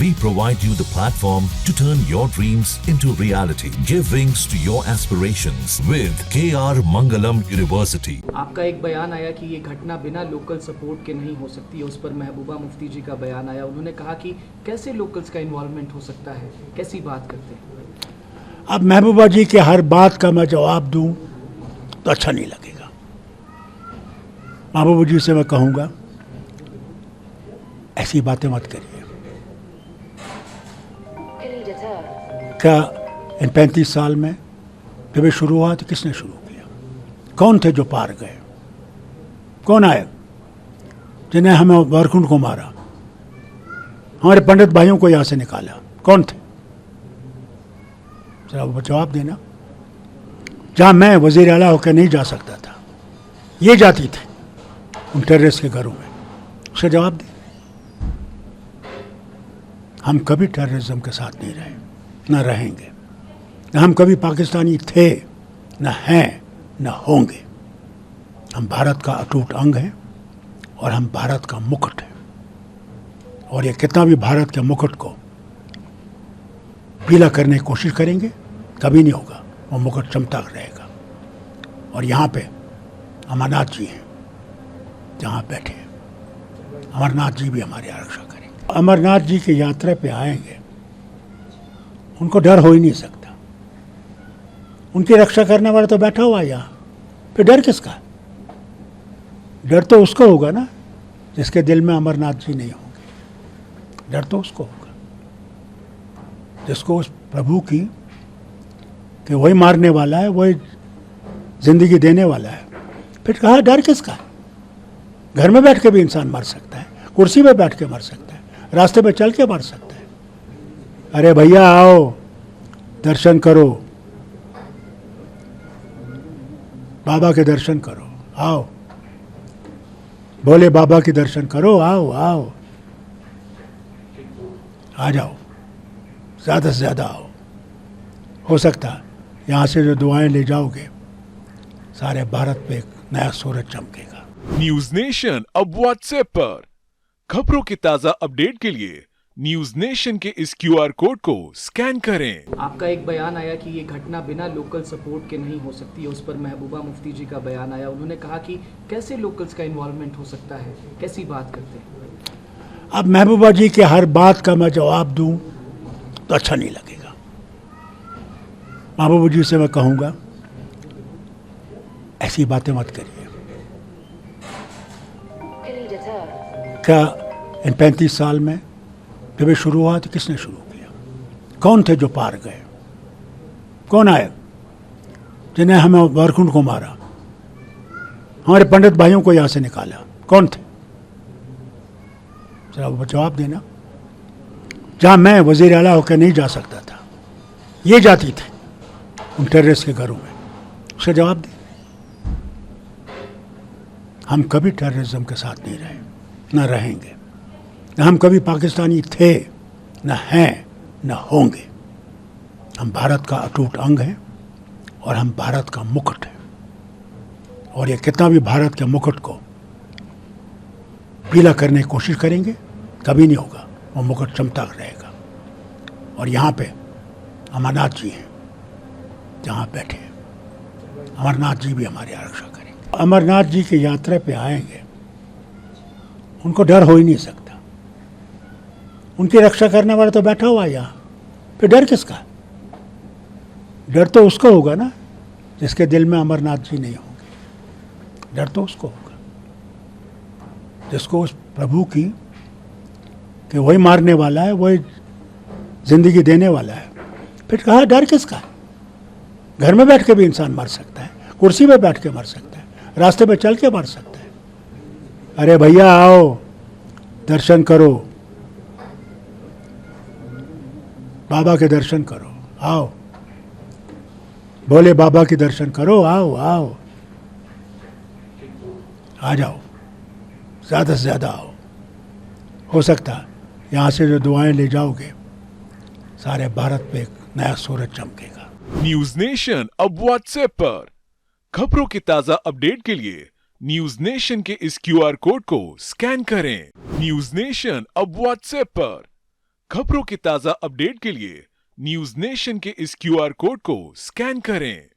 We provide you the platform to turn your dreams into reality. Give wings to your aspirations with KR Mangalam University. आपका एक बयान आया कि ये घटना बिना लोकल सपोर्ट के नहीं हो सकती। उस पर महबूबा मुफ्ती जी का बयान आया। उन्होंने कहा कि कैसे लोकल्स का इन्वॉल्वमेंट हो सकता है, कैसी बात करते हैं। अब महबूबा जी के हर बात का मैं जवाब दूं तो अच्छा नहीं लगेगा। महबूबा जी से मैं कहूँगा ऐसी बातें मत करिए। क्या इन 35 साल में जब ये शुरू हुआ तो किसने शुरू किया? कौन थे जो पार गए? कौन आए जिन्हें हमें वरकुंड को मारा, हमारे पंडित भाइयों को यहाँ से निकाला? कौन थे? जरा वो जवाब देना। जहाँ मैं वजीर आला होकर नहीं जा सकता था, ये जाती थे उन टेररिस्ट के घरों में, उसका जवाब दे। हम कभी टेररिज्म के साथ नहीं रहे, न रहेंगे। न हम कभी पाकिस्तानी थे, न हैं, न होंगे। हम भारत का अटूट अंग हैं और हम भारत का मुकुट हैं। और ये कितना भी भारत के मुकुट को पीला करने की कोशिश करेंगे, कभी नहीं होगा। वो मुकुट चमकता रहेगा। और यहाँ पे अमरनाथ जी हैं, जहाँ बैठे हैं। अमरनाथ जी भी हमारी आरक्षा करेंगे। अमरनाथ जी की यात्रा पे आएंगे, उनको डर हो ही नहीं सकता। उनकी रक्षा करने वाला तो बैठा हुआ है यहाँ, फिर डर किसका? डर तो उसको होगा ना जिसके दिल में अमरनाथ जी नहीं होंगे। डर तो उसको होगा जिसको उस प्रभु की कि वही मारने वाला है, वही जिंदगी देने वाला है। फिर कहा डर किसका? घर में बैठ के भी इंसान मर सकता है, कुर्सी पे बैठ के मर सकता है, रास्ते पे चल के मर सकता है। अरे भैया आओ, दर्शन करो, बाबा के दर्शन करो, आओ। भोले बाबा के दर्शन करो, आओ आओ, आ जाओ, ज़्यादा से ज़्यादा आओ। हो सकता है यहाँ से जो दुआएं ले जाओगे, सारे भारत पे एक नया सूरज चमकेगा। न्यूज नेशन अब व्हाट्सएप पर खबरों की ताजा अपडेट के लिए न्यूज नेशन के इस QR कोड को स्कैन करें। आपका एक बयान आया कि ये घटना बिना लोकल सपोर्ट के नहीं हो सकती। उस पर महबूबा मुफ्ती जी का बयान आया। उन्होंने कहा कि कैसे लोकल्स का इन्वॉल्वमेंट हो सकता है, कैसी बात करते हैं। अब महबूबा जी के हर बात का मैं जवाब दूं तो अच्छा नहीं लगेगा। महबूबा जी से मैं कहूँगा ऐसी बातें मत करिए। क्या इन 35 साल में जब ये शुरू हुआ तो किसने शुरू किया? कौन थे जो पार गए? कौन आए जिन्हें हमें वरकुंड को मारा, हमारे पंडित भाइयों को यहाँ से निकाला? कौन थे? जरा वो जवाब देना। जहाँ मैं वजीर आला होकर नहीं जा सकता था, ये जाती थे उन टेररिस्ट के घरों में, उसका जवाब दे। हम कभी टेररिज्म के साथ नहीं रहे, न रहेंगे। न हम कभी पाकिस्तानी थे, न हैं, न होंगे। हम भारत का अटूट अंग हैं और हम भारत का मुकुट हैं। और ये कितना भी भारत के मुकुट को पीला करने की कोशिश करेंगे, कभी नहीं होगा। वो मुकुट चमकता रहेगा। और यहाँ पे अमरनाथ जी हैं, जहाँ बैठे हैं। अमरनाथ जी भी हमारी आरक्षा करेंगे। अमरनाथ जी की यात्रा पे आएंगे, उनको डर हो ही नहीं सकता। उनकी रक्षा करने वाला तो बैठा हुआ है यहाँ, फिर डर किसका? डर तो उसको होगा ना जिसके दिल में अमरनाथ जी नहीं होंगे। डर तो उसको होगा जिसको उस प्रभु की कि वही मारने वाला है, वही जिंदगी देने वाला है। फिर कहा डर किसका? घर में बैठ के भी इंसान मर सकता है, कुर्सी पे बैठ के मर सकता है, रास्ते पे चल के मर सकता है। अरे भैया आओ, दर्शन करो, बाबा के दर्शन करो, आओ। भोले बाबा के दर्शन करो, आओ आओ, आ जाओ, ज़्यादा से ज़्यादा आओ। हो सकता है यहाँ से जो दुआएं ले जाओगे, सारे भारत पे एक नया सूरज चमकेगा। न्यूज नेशन अब व्हाट्सएप पर खबरों की ताजा अपडेट के लिए न्यूज नेशन के इस QR कोड को स्कैन करें। न्यूज नेशन अब व्हाट्सएप पर खबरों की ताजा अपडेट के लिए न्यूज नेशन के इस क्यूआर कोड को स्कैन करें